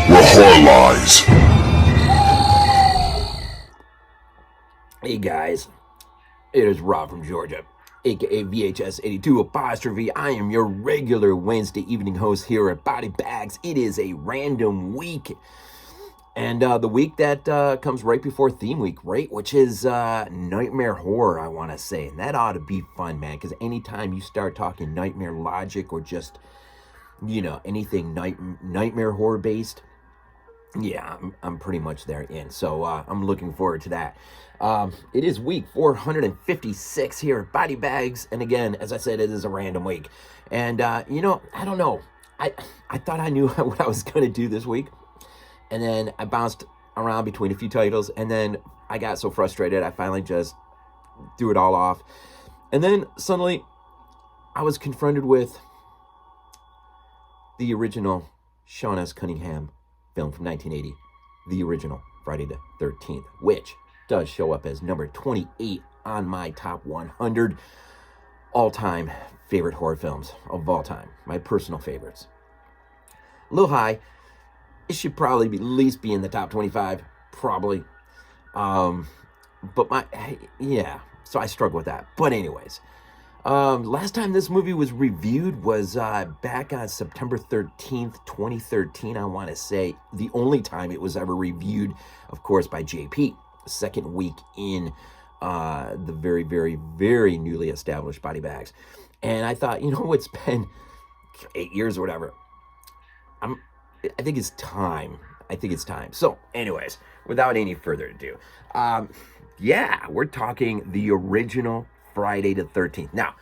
where horror lies. Hey guys, it is Rob from Georgia, aka VHS82 apostrophe. I am your regular Wednesday evening host here at BodyBags. It is a random week, and the week that comes right before theme week, right? Which is nightmare horror, I want to say. And that ought to be fun, man, because anytime you start talking nightmare logic or just, anything nightmare horror based, yeah, I'm pretty much there in. So I'm looking forward to that. It is week 456 here at BodyBags. And again, as I said, it is a random week. And, I don't know. I thought I knew what I was going to do this week. And then I bounced around between a few titles. And then I got so frustrated, I finally just threw it all off. And then suddenly I was confronted with the original Sean S. Cunningham film from 1980, the original Friday the 13th, which does show up as number 28 on my top 100 all-time favorite horror films of all time, my personal favorites. A little high. It should probably at least be in the top 25, probably. So I struggle with that. But anyways, last time this movie was reviewed was back on September 13th, 2013, I want to say. The only time it was ever reviewed, of course, by JP, second week in the very, very, very newly established BodyBags. And I thought, it's been 8 years or whatever. I think it's time. So anyways, without any further ado, we're talking the original Friday the 13th. Now,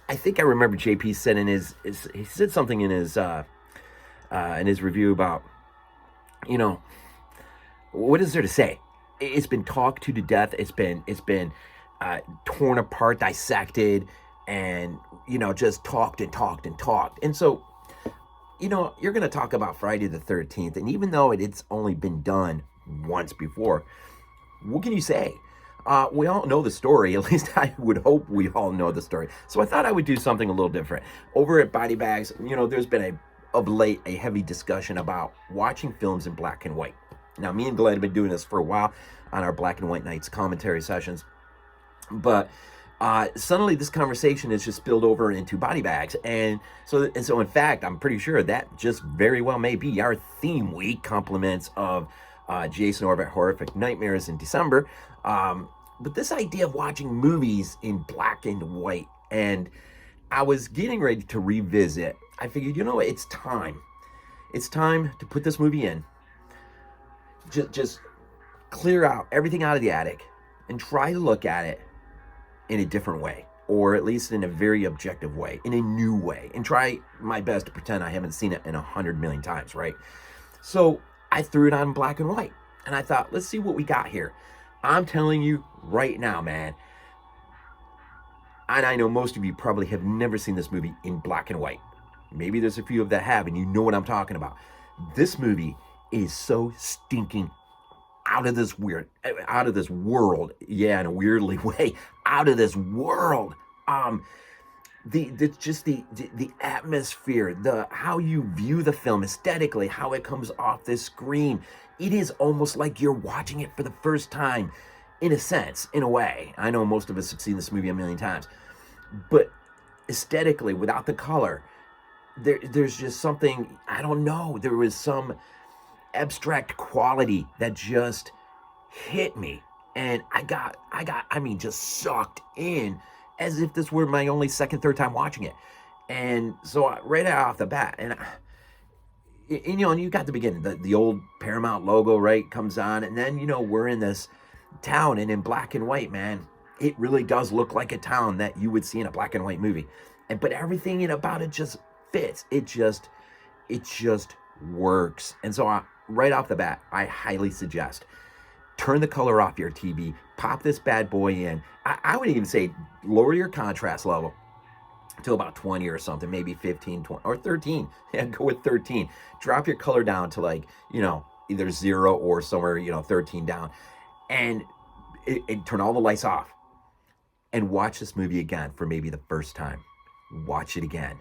I think I remember JP said he said something in his review about, what is there to say? It's been talked to death. It's been torn apart, dissected, and just talked and talked and talked. And so, you're going to talk about Friday the 13th, and even though it's only been done once before, what can you say? We all know the story. At least I would hope we all know the story. So I thought I would do something a little different. Over at BodyBags, there's been of late a heavy discussion about watching films in black and white. Now, me and Glenn have been doing this for a while on our Black and White Nights commentary sessions. But suddenly this conversation has just spilled over into BodyBags. And so in fact, I'm pretty sure that just very well may be our theme week, compliments of Jason Orbit Horrific Nightmares in December. But this idea of watching movies in black and white, and I was getting ready to revisit. I figured, it's time. It's time to put this movie in. Just clear out everything out of the attic and try to look at it in a different way, or at least in a very objective way, in a new way, and try my best to pretend I haven't seen it in 100 million times, right? So I threw it on black and white, and I thought, let's see what we got here. I'm telling you right now, man, and I know most of you probably have never seen this movie in black and white. Maybe there's a few of that have, and you know what I'm talking about. This movie is so stinking out of this world, yeah, in a weirdly way, out of this world. The atmosphere, how you view the film aesthetically, how it comes off this screen, it is almost like you're watching it for the first time, in a sense, in a way. I know most of us have seen this movie a million times, but aesthetically, without the color, there's just something, I don't know, there was some abstract quality that just hit me, and I got just sucked in, as if this were my only third time watching it. And so right off the bat, and you got the beginning, the old Paramount logo, right, comes on, and then we're in this town, and in black and white, man, it really does look like a town that you would see in a black and white movie, but everything about it just fits. It just works. And so right off the bat, I highly suggest turn the color off your TV, pop this bad boy in. I would even say lower your contrast level to about 20 or something, maybe 15, 20, or 13. Yeah, go with 13. Drop your color down to either 0 or somewhere, 13 down. And turn all the lights off. And watch this movie again for maybe the first time. Watch it again.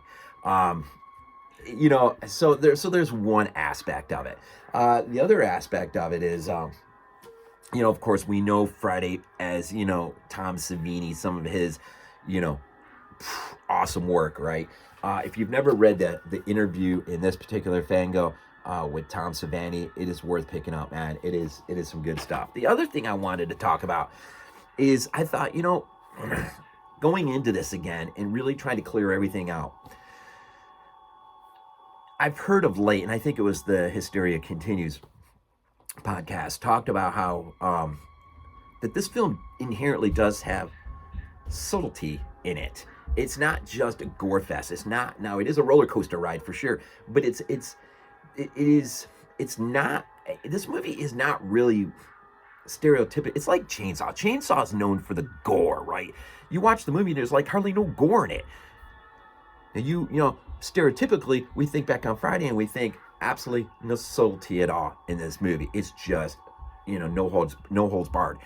there's one aspect of it. The other aspect of it is, of course, we know Friday as, Tom Savini, some of his, you know, awesome work, right? If you've never read the interview in this particular Fango with Tom Savini, it is worth picking up, man. It is some good stuff. The other thing I wanted to talk about is I thought, going into this again and really trying to clear everything out. I've heard of late, and I think it was the Hysteria Continues podcast, talked about how that this film inherently does have subtlety in it. It's not just a gore fest. It's not. Now, it is a roller coaster ride for sure, but it's not. This movie is not really stereotypical. It's like Chainsaw. Chainsaw is known for the gore, right? You watch the movie, there's like hardly no gore in it. And stereotypically, we think back on Friday and we think absolutely no subtlety at all in this movie. It's just, no holds barred.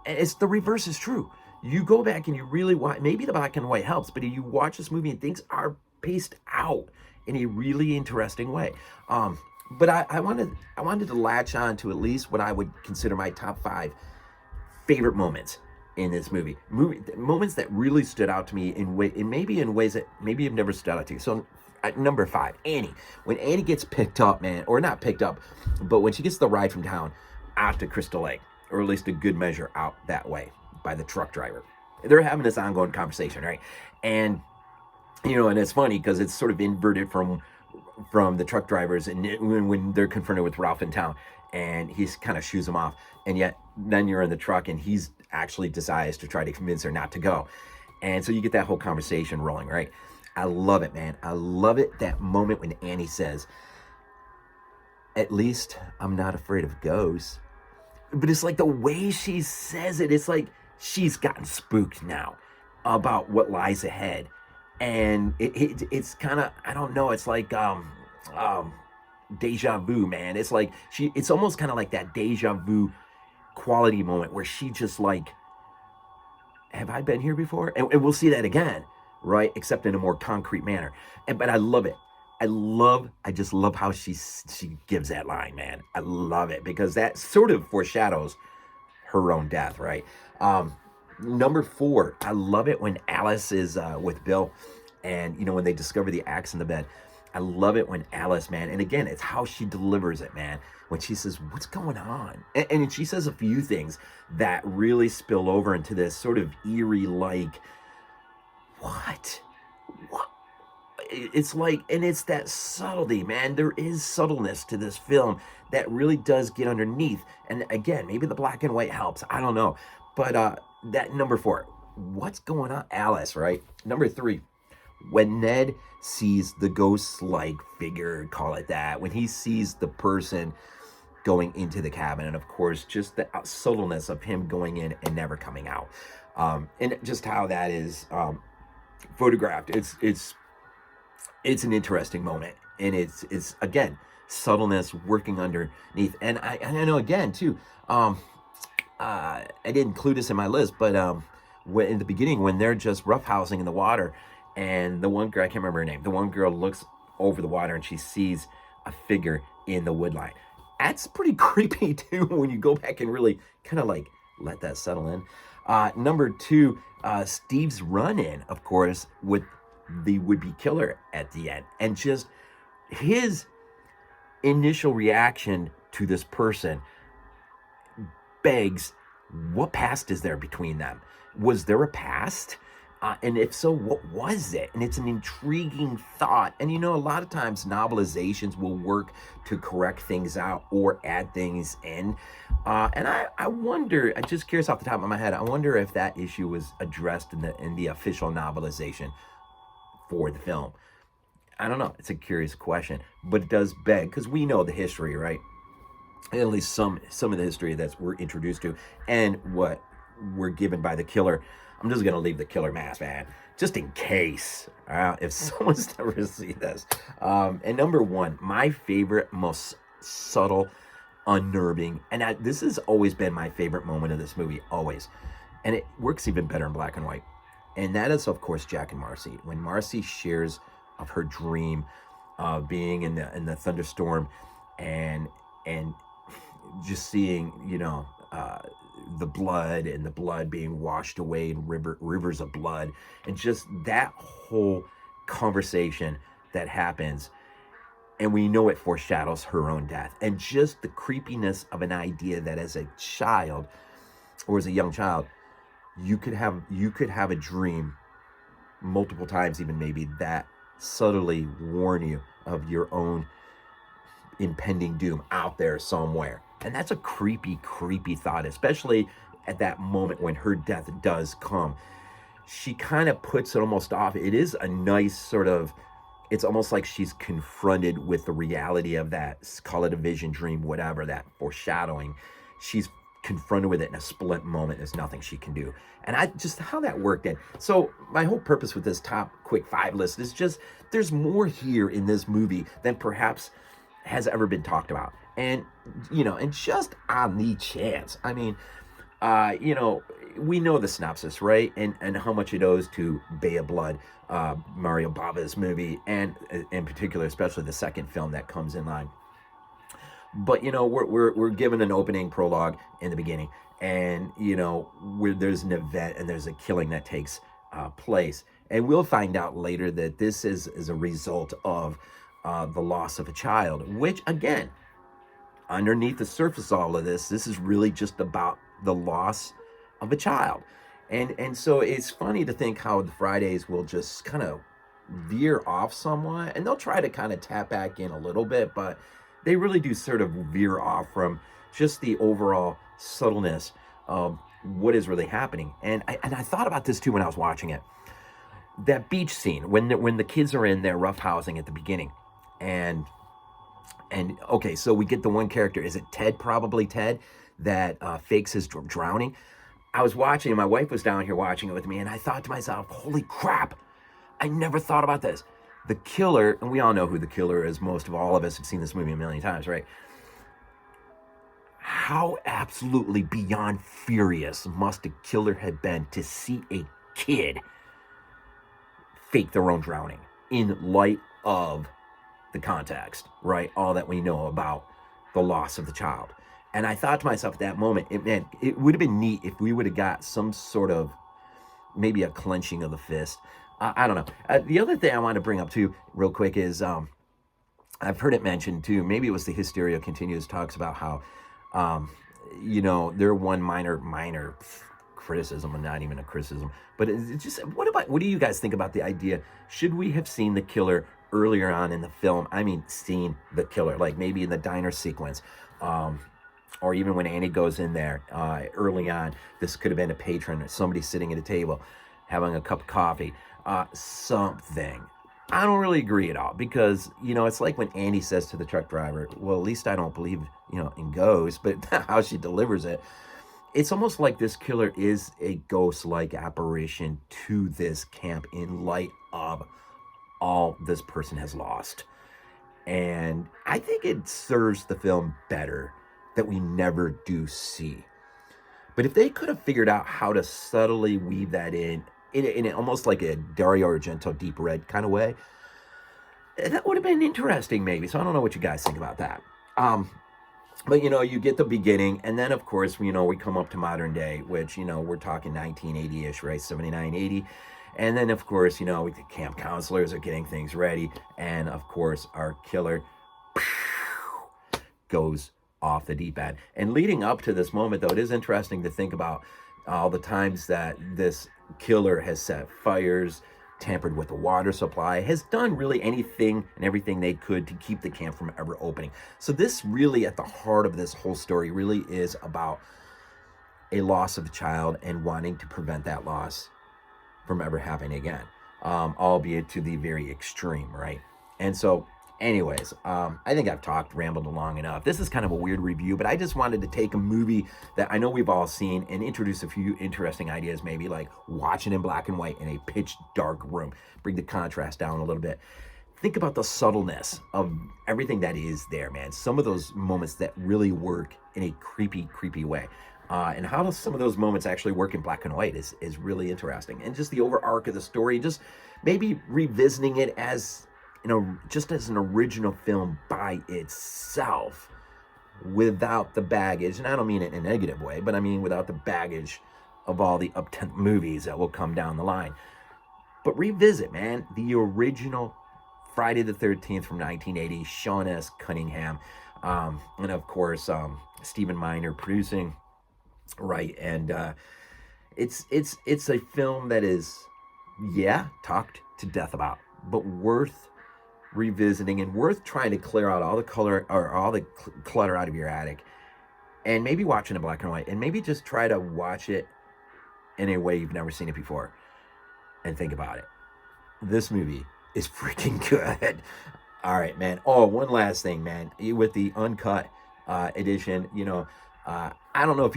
And it's the reverse is true. You go back and you really watch, maybe the black and white helps, but you watch this movie and things are paced out in a really interesting way. But I wanted to latch on to at least what I would consider my top 5 favorite moments in this movie. Moments that really stood out to me in ways that maybe have never stood out to you. So at number 5, Annie. When Annie gets picked up, man, or not picked up, but when she gets the ride from town out to Crystal Lake, or at least a good measure out that way by the truck driver. They're having this ongoing conversation, right? And, and it's funny because it's sort of inverted from the truck drivers and when they're confronted with Ralph in town and he's kind of shoos them off. And yet then you're in the truck and he's actually decides to try to convince her not to go. And so you get that whole conversation rolling, right? I love it, man. I love it. That moment when Annie says, "At least I'm not afraid of ghosts." But it's like the way she says it, it's like she's gotten spooked now about what lies ahead. And it's kind of, I don't know, it's like deja vu, man. It's like it's almost kind of like that deja vu quality moment where she just like, have I been here before? And we'll see that again, right? Except in a more concrete manner. But I love it. I just love how she gives that line, man. I love it because that sort of foreshadows her own death, right? Number 4, I love it when Alice is with Bill and, when they discover the axe in the bed. I love it when Alice, man, and again, it's how she delivers it, man. When she says, "What's going on?" And she says a few things that really spill over into this sort of eerie, like, what? It's like, and it's that subtlety, man. There is subtleness to this film that really does get underneath. And again, maybe the black and white helps. I don't know. But that number 4, what's going on? Alice, right? Number 3, when Ned sees the ghost-like figure, call it that, when he sees the person going into the cabin, and of course, just the subtleness of him going in and never coming out. And just how that is photographed. It's an interesting moment, and it's again subtleness working underneath. And I know again too. I didn't include this in my list, but when in the beginning when they're just roughhousing in the water, and the one girl, I can't remember her name. The one girl looks over the water and she sees a figure in the wood line. That's pretty creepy too when you go back and really kind of like let that settle in. Number 2, Steve's run-in, of course, with the would-be killer at the end, and just his initial reaction to this person begs, what past is there between them? Was there a past? And if so, what was it? And it's an intriguing thought. And a lot of times novelizations will work to correct things out or add things in. And I wonder, I'm just curious off the top of my head, I wonder if that issue was addressed in the official novelization for the film. I don't know. It's a curious question, but it does beg, because we know the history, right? At least some of the history that we're introduced to and what we're given by the killer. I'm just going to leave the killer mask, man, just in case, if someone's never seen this. And number 1, my favorite, most subtle, unnerving, and this has always been my favorite moment of this movie, always. And it works even better in black and white. And that is, of course, Jack and Marcy. When Marcy shares of her dream being in the thunderstorm, and just seeing, the blood, and the blood being washed away in rivers of blood, and just that whole conversation that happens. And we know it foreshadows her own death, and just the creepiness of an idea that as a child, or as a young child, you could have a dream multiple times, even maybe, that subtly warn you of your own impending doom out there somewhere. And that's a creepy thought, especially at that moment when her death does come. She kind of puts it almost off. It is a nice sort of, it's almost like she's confronted with the reality of that, call it a vision, dream, whatever, that foreshadowing. She's confronted with it in a split moment. There's nothing she can do. And I just, how that worked. And so my whole purpose with this top quick 5 list is just, there's more here in this movie than perhaps has ever been talked about. And, and just on the chance, I mean, we know the synopsis, right? And how much it owes to Bay of Blood, Mario Bava's movie, and in particular, especially the second film that comes in line. But, we're given an opening prologue in the beginning, and, where there's an event and there's a killing that takes place. And we'll find out later that this is a result of the loss of a child, which, again, underneath the surface of all of this is really just about the loss of a child. And so it's funny to think how the Fridays will just kind of veer off somewhat, and they'll try to kind of tap back in a little bit, but they really do sort of veer off from just the overall subtleness of what is really happening. And I thought about this too when I was watching it. That beach scene, when the kids are in their roughhousing at the beginning, and okay, so we get the one character, is it Ted? Probably Ted, that fakes his drowning. I was watching, and my wife was down here watching it with me, and I thought to myself, holy crap, I never thought about this. The killer, and we all know who the killer is, most of all of us have seen this movie a million times, right? How absolutely beyond furious must a killer have been to see a kid fake their own drowning in light of the context, right? All that we know about the loss of the child. And I thought to myself at that moment, it would have been neat if we would have got some sort of, maybe a clenching of the fist. I don't know. The other thing I want to bring up too, real quick, is I've heard it mentioned too, maybe it was the Hysteria Continues, talks about how, their one minor criticism, and not even a criticism, but it's just, what do you guys think about the idea? Should we have seen the killer earlier on in the film? I mean, seen the killer, like maybe in the diner sequence, or even when Annie goes in there early on. This could have been a patron or somebody sitting at a table having a cup of coffee, something. I don't really agree at all, because, it's like when Annie says to the truck driver, well, at least I don't believe, in ghosts, but how she delivers it. It's almost like this killer is a ghost-like apparition to this camp in light of all this person has lost. And I think it serves the film better that we never do see. But if they could have figured out how to subtly weave that in almost like a Dario Argento Deep Red kind of way, that would have been interesting maybe. So I don't know what you guys think about that. But, you get the beginning, and then, of course, we come up to modern day, which, we're talking 1980-ish, right? 79, 80. And then, of course, the camp counselors are getting things ready. And, of course, our killer goes off the deep end. And leading up to this moment, though, it is interesting to think about all the times that this killer has set fires, tampered with the water supply, has done really anything and everything they could to keep the camp from ever opening. So this really, at the heart of this whole story, really is about a loss of a child and wanting to prevent that loss from ever happening again, albeit to the very extreme, right? And so, anyways, I think I've rambled long enough. This is kind of a weird review, but I just wanted to take a movie that I know we've all seen and introduce a few interesting ideas, maybe like watching in black and white in a pitch dark room, bring the contrast down a little bit. Think about the subtleness of everything that is there, man. Some of those moments that really work in a creepy way. And how some of those moments actually work in black and white is really interesting. And just the over arc of the story, just maybe revisiting it as just as an original film by itself, without the baggage, and I don't mean it in a negative way, but I mean without the baggage of all the up-tempo movies that will come down the line. But revisit, man, the original Friday the 13th from 1980, Sean S. Cunningham, and of course, Stephen Miner producing, right? And it's a film that is, talked to death about, but worth revisiting and worth trying to clear out all the clutter out of your attic, and maybe watching it black and white, and maybe just try to watch it in a way you've never seen it before, and think about it. This movie is freaking good. All right, man. Oh, one last thing, man. With the uncut edition, I don't know if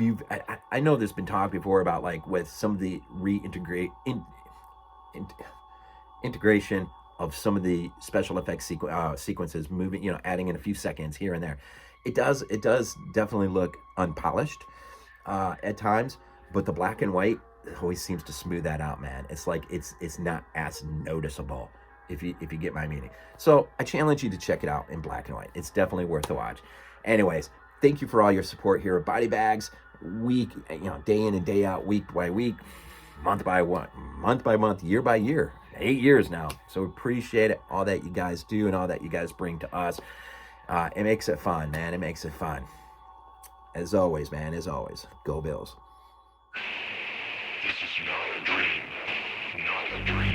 I know there's been talk before about, like, with some of the integration of some of the special effects sequences, moving, adding in a few seconds here and there. It does definitely look unpolished at times, but the black and white always seems to smooth that out, man. It's like it's not as noticeable, if you get my meaning. So I challenge you to check it out in black and white. It's definitely worth the watch. Anyways, thank you for all your support here at BodyBags, day in and day out, week by week, month by month, year by year. 8 years now. So appreciate it, all that you guys do and all that you guys bring to us. It makes it fun, man. It makes it fun. As always, man, go Bills. This is not a dream. Not a dream.